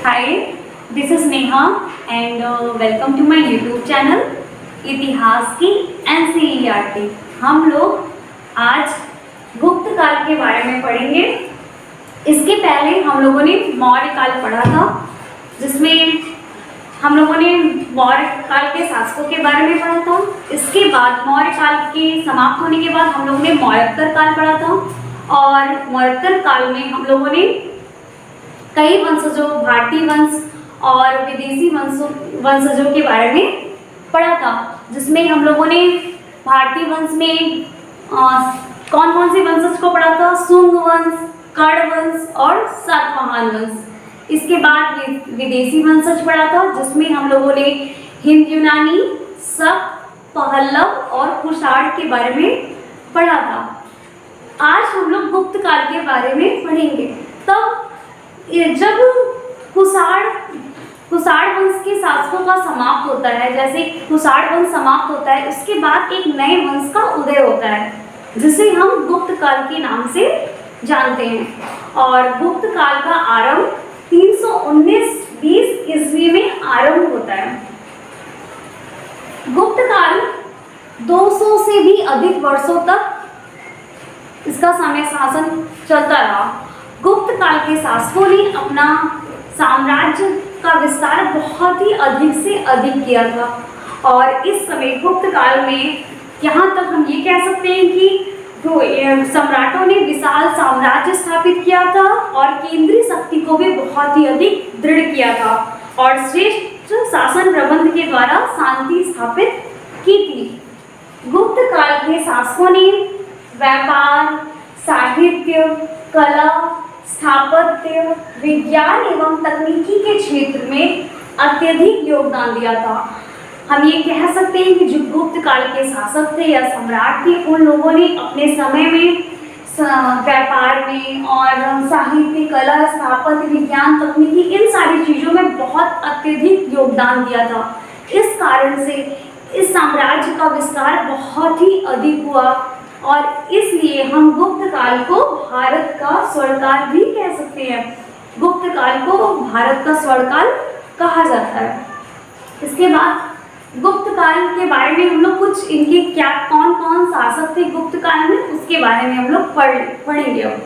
Hi, this is Neha and welcome to my YouTube channel इतिहास की NCERT। हम लोग आज गुप्त काल के बारे में पढ़ेंगे। इसके पहले हम लोगों ने मौर्य काल पढ़ा था, जिसमें हम लोगों ने मौर्य काल के शासकों के बारे में पढ़ा था। इसके बाद मौर्य काल के समाप्त होने के बाद हम लोगों ने मौर्योत्तर काल पढ़ा था, और मौर्योत्तर काल में हम लोगों ने कई वंशजों, भारतीय वंश और विदेशी वंशजों के बारे में पढ़ा था, जिसमें हम लोगों ने भारतीय वंश में कौन कौन से वंशज को पढ़ा था? शुंग वंश, कर्ण वंश और सातवाहन वंश। इसके बाद विदेशी वंशज पढ़ा था, जिसमें हम लोगों ने हिंद यूनानी, शक, पहल्लव और कुषाण के बारे में पढ़ा था। आज हम लोग गुप्त काल के बारे में पढ़ेंगे। तब जब कुषाण वंश के शासकों का समाप्त होता है, जैसे कुषाण वंश समाप्त होता है, उसके बाद एक नए वंश का उदय होता है, जिसे हम गुप्त काल के नाम से जानते हैं। और गुप्त काल का आरंभ 319-20 ईस्वी में आरंभ होता है। गुप्त काल 200 से भी अधिक वर्षों तक इसका समय शासन चलता रहा। गुप्त काल के शासकों ने अपना साम्राज्य का विस्तार बहुत ही अधिक से अधिक किया था, और इस समय गुप्त काल में यहाँ तक हम ये कह सकते हैं कि सम्राटों ने विशाल साम्राज्य स्थापित किया था और केंद्रीय शक्ति को भी बहुत ही अधिक दृढ़ किया था, और श्रेष्ठ शासन प्रबंध के द्वारा शांति स्थापित की थी। गुप्त काल के शासकों ने व्यापार, साहित्य, कला, स्थापत्य, विज्ञान एवं तकनीकी के क्षेत्र में अत्यधिक योगदान दिया था। हम ये कह सकते हैं कि जो गुप्त काल के शासक थे या सम्राट थे, उन लोगों ने अपने समय में व्यापार में और साहित्य, कला, स्थापत्य, विज्ञान, तकनीकी, इन सारी चीज़ों में बहुत अत्यधिक योगदान दिया था। इस कारण से इस साम्राज्य का विस्तार बहुत ही अधिक हुआ, और इसलिए हम गुप्त काल को भारत का स्वर्णकाल भी कह सकते हैं। गुप्त काल को भारत का स्वर्णकाल कहा जाता है। इसके बाद गुप्त काल के बारे में हम लोग कुछ इनके क्या कौन कौन शासक थे गुप्त काल में, उसके बारे में हम लोग पढ़ेंगे अब।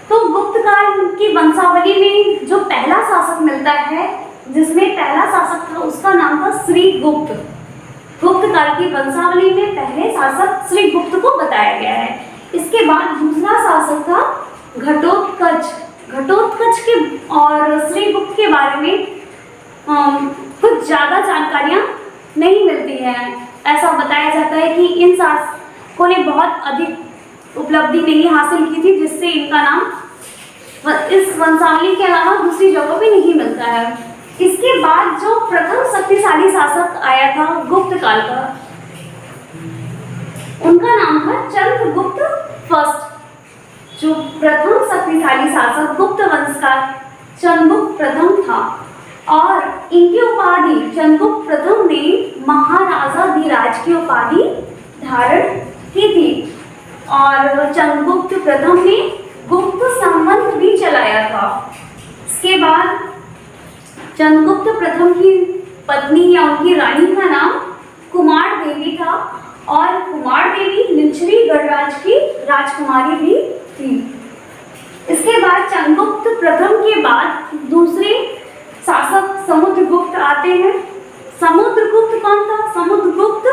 तो गुप्त काल की वंशावली में जो पहला शासक मिलता है, जिसमें पहला शासक था, उसका नाम था श्रीगुप्त। गुप्त काल की वंशावली में पहले शासक श्रीगुप्त को बताया गया है। इसके बाद दूसरा शासक था घटोत्कच। घटोत्कच के और श्रीगुप्त के बारे में कुछ ज़्यादा जानकारियाँ नहीं मिलती हैं। ऐसा बताया जाता है कि इन शासकों ने बहुत अधिक उपलब्धि नहीं हासिल की थी, जिससे इनका नाम इस वंशावली के अलावा दूसरी जगहों पे नहीं मिलता है। इसके बाद जो प्रथम शक्तिशाली शासक आया था गुप्त काल का, उनका नाम था चंद्रगुप्त फर्स्ट। जो प्रथम शक्तिशाली शासक गुप्त वंश का चंद्रगुप्त प्रथम था, और इनकी उपाधि चंद्रगुप्त प्रथम ने महाराजाधिराज की उपाधि धारण की थी, और चंद्रगुप्त प्रथम ने गुप्त संवत भी चलाया था। इसके बाद चंद्रगुप्त प्रथम की पत्नी या उनकी रानी का नाम कुमार देवी था, और कुमार देवी निचली गणराज की राजकुमारी भी थी। इसके बाद चंद्रगुप्त प्रथम के बाद दूसरे शासक समुद्रगुप्त आते हैं। समुद्रगुप्त कौन था? समुद्रगुप्त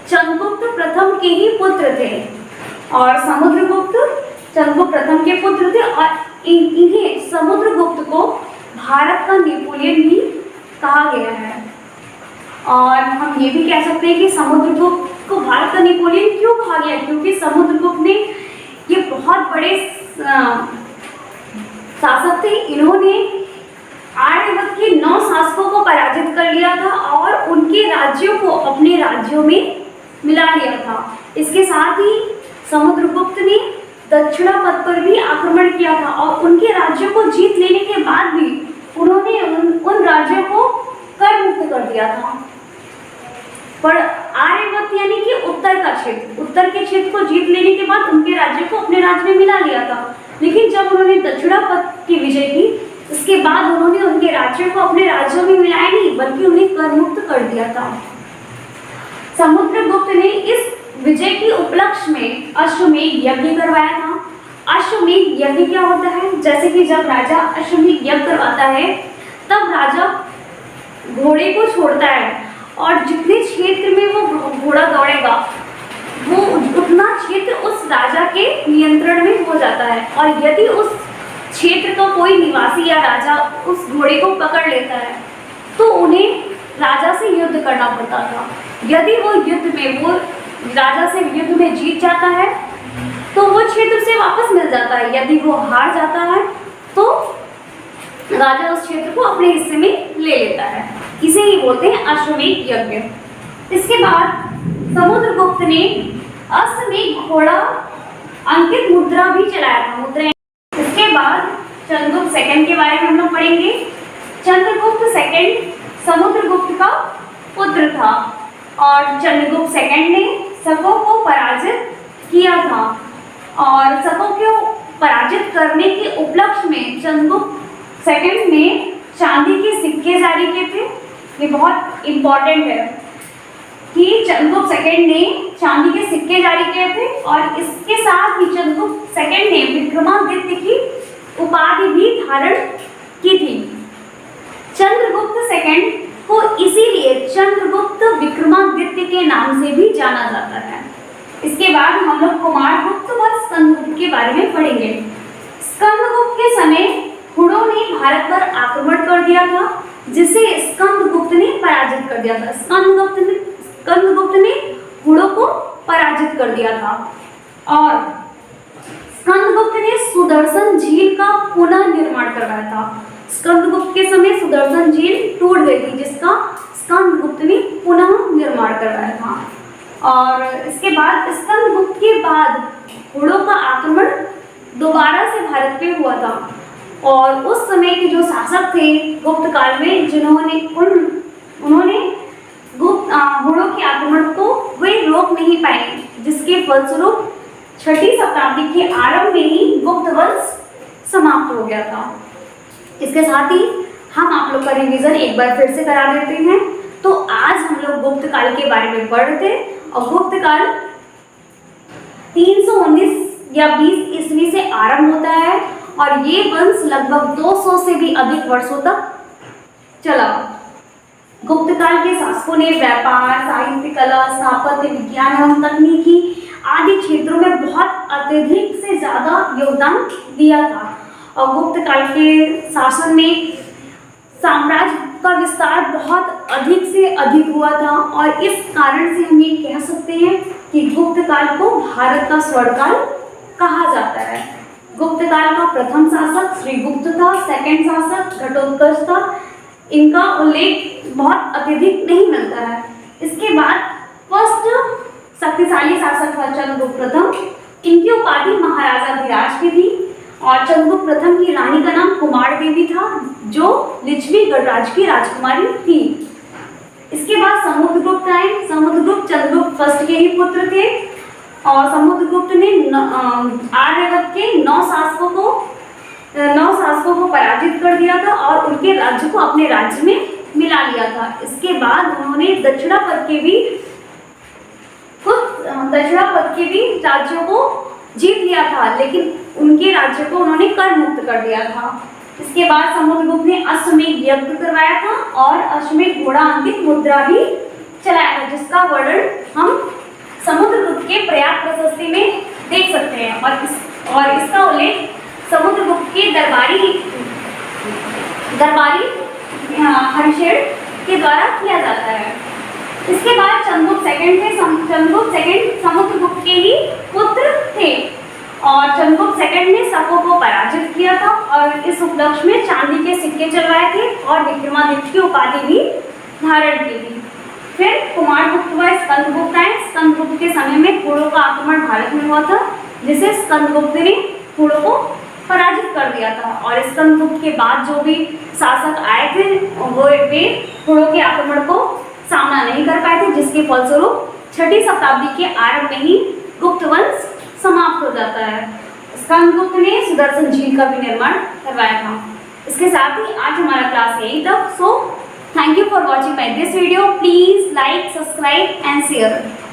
चंद्रगुप्त प्रथम के ही पुत्र थे, और समुद्रगुप्त चंद्रगुप्त प्रथम के पुत्र थे, और इन्हें समुद्रगुप्त को भारत का नेपोलियन भी कहा गया है। और हम ये भी कह सकते हैं कि समुद्रगुप्त को भारत का नेपोलियन क्यों कहा गया, क्योंकि समुद्रगुप्त ने ये बहुत बड़े शासक थे। इन्होंने आर्यवर्त के 9 शासकों को पराजित कर लिया था, और उनके राज्यों को अपने राज्यों में मिला लिया था। इसके साथ ही समुद्रगुप्त ने दक्षिणापथ पर भी आक्रमण किया था, और उनके राज्यों को जीत लेने के बाद भी उन्होंने उन राज्यों को कर मुक्त कर दिया था। पर आर्यवर्त यानी कि उत्तर के क्षेत्र को जीत लेने के बाद उनके राज्य को अपने राज्य में मिला लिया था। लेकिन जब उन्होंने दक्षिणापथ की विजय की, इसके बाद उन्होंने उनके राज्यों को अपने राज्यों में मिलाया नहीं, बल्कि उन्हें कर मुक्त कर दिया था। समुद्रगुप्त ने इस विजय के उपलक्ष्य में अश्वमेध यज्ञ करवाया था। अश्वमेध यज्ञ क्या होता है? जैसे कि जब राजा अश्वमेध यज्ञ करवाता है, तब राजा घोड़े को छोड़ता है और जितने क्षेत्र में वो घोड़ा दौड़ेगा, वो उतना क्षेत्र उस राजा के नियंत्रण में हो जाता है। और यदि उस क्षेत्र का कोई निवासी या राजा उस घोड़े को पकड़ लेता है, तो उन्हें राजा से युद्ध करना पड़ता था। यदि वो राजा से युद्ध में जीत जाता है, तो वो क्षेत्र से वापस मिल जाता है। यदि वो हार जाता है, तो राजा उस क्षेत्र को अपने हिस्से में ले लेता है। इसे ही बोलते हैं अश्वमेध यज्ञ। इसके बाद समुद्रगुप्त ने अश्वमेध घोड़ा अंकित मुद्रा भी चलाया था। मुद्रा। इसके बाद चंद्रगुप्त सेकंड के बारे में हम लोग पढ़ेंगे। चंद्रगुप्त सेकंड समुद्रगुप्त का पुत्र था और चंद्रगुप्त सेकंड ने शकों को पराजित किया था। और शकों को पराजित करने के उपलक्ष्य में चंद्रगुप्त सेकंड ने चांदी के सिक्के जारी किए थे। ये बहुत इंपॉर्टेंट है कि चंद्रगुप्त सेकंड ने चांदी के सिक्के जारी किए थे और इसके साथ ही चंद्रगुप्त सेकंड ने विक्रमादित्य की उपाधि भी धारण की थी। चंद्रगुप्त सेकंड को इसीलिए चंद्रगुप्त विक्रमादित्य के नाम से भी जाना जाता है। इसके बाद हम लोग कुमारगुप्त व स्कंदगुप्त के बारे में पढ़ेंगे। स्कंदगुप्त के समय हुणों ने भारत पर आक्रमण कर दिया था, जिसे स्कंदगुप्त ने पराजित कर दिया था। स्कंदगुप्त ने हुणों को पराजित कर दिया था और स्कंदगुप्त ने सुदर्शन झील का पुनः निर्माण करवाया था। स्कंदगुप्त के समय सुदर्शन झील टूट गई थी, जिसका स्कंदगुप्त ने पुनः निर्माण करवाया था। और इसके बाद स्कंदगुप्त के बाद हुणों का आक्रमण दोबारा से भारत पे हुआ था और उस समय के जो शासक थे गुप्त काल में, उन्होंने हुणों के आक्रमण को वे रोक नहीं पाए, जिसके फलस्वरूप छठी शताब्दी के आरंभ में ही गुप्त वंश समाप्त हो गया था। इसके साथ ही हम आप लोग का रिवीजन एक बार फिर से करा देते हैं। तो आज हम लोग गुप्त काल के बारे में पढ़ रहे थे और गुप्त काल 319 या 20 ईस्वी से आरंभ होता है और ये वंश लगभग 200 से भी अधिक वर्षों तक चला। गुप्त काल के शासकों ने व्यापार, साहित्य, कला, स्थापत्य, विज्ञान एवं तकनीकी आदि क्षेत्रों में बहुत अत्यधिक से ज्यादा योगदान दिया था और गुप्त काल के शासन में साम्राज्य का विस्तार बहुत अधिक से अधिक हुआ था और इस कारण से हम ये कह सकते हैं कि गुप्त काल को भारत का स्वर्णकाल कहा जाता है। गुप्त काल का प्रथम शासक श्रीगुप्त था, सेकंड शासक घटोत्कच था। इनका उल्लेख बहुत अत्यधिक नहीं मिलता है। इसके बाद फर्स्ट शक्तिशाली शासक था चंद्रगुप्त प्रथम। इनकी उपाधि महाराजा धीराज की थी और चंद्रगुप्त प्रथम की रानी का नाम कुमार देवी था, जो लिच्छवी गणराज्य की राजकुमारी थी। इसके बाद समुद्रगुप्त आए। समुद्रगुप्त चंद्रगुप्त फर्स्ट के ही पुत्र थे और समुद्रगुप्त ने आर्यवर्त के 9 शासकों को पराजित कर दिया था और उनके राज्य को अपने राज्य में मिला लिया था। इसके बाद उन्होंने दक्षिणापथ के भी राज्यों को जीत लिया था, लेकिन उनके राज्य को उन्होंने कर मुक्त कर दिया था। इसके बाद समुद्रगुप्त ने अश्वमेध यज्ञ करवाया था और अश्वमेध घोड़ा अंकित मुद्रा भी चलाया था, जिसका वर्णन हम समुद्रगुप्त के प्रयाग प्रशस्ति में देख सकते हैं और इसका उल्लेख समुद्रगुप्त के दरबारी हरिशेर के द्वारा किया जाता है। इसके बाद चंद्रगुप्त सेकंड समुद्रगुप्त के ही पुत्र थे और चंद्रगुप्त सेकंड ने शकों को पराजित किया था और इस उपलक्ष्य में चांदी के सिक्के चलवाए थे और विक्रमादित्य की उपाधि भी धारण की थी। फिर कुमारगुप्त व स्कंदगुप्त आए। स्कंदगुप्त के समय में हुणों का आक्रमण भारत में हुआ था, जिसे स्कंदगुप्त ने हुणों को पराजित कर दिया था और स्कंदगुप्त के बाद जो भी शासक आए थे वे हुणों के आक्रमण को सामना नहीं कर पाए थे, जिसके फलस्वरूप छठी शताब्दी के आरंभ में ही गुप्त वंश समाप्त हो जाता है। स्कंदगुप्त ने सुदर्शन झील का भी निर्माण करवाया था। इसके साथ ही आज हमारा क्लास यही तक। So thank you for watching my this video. Please like, subscribe and share.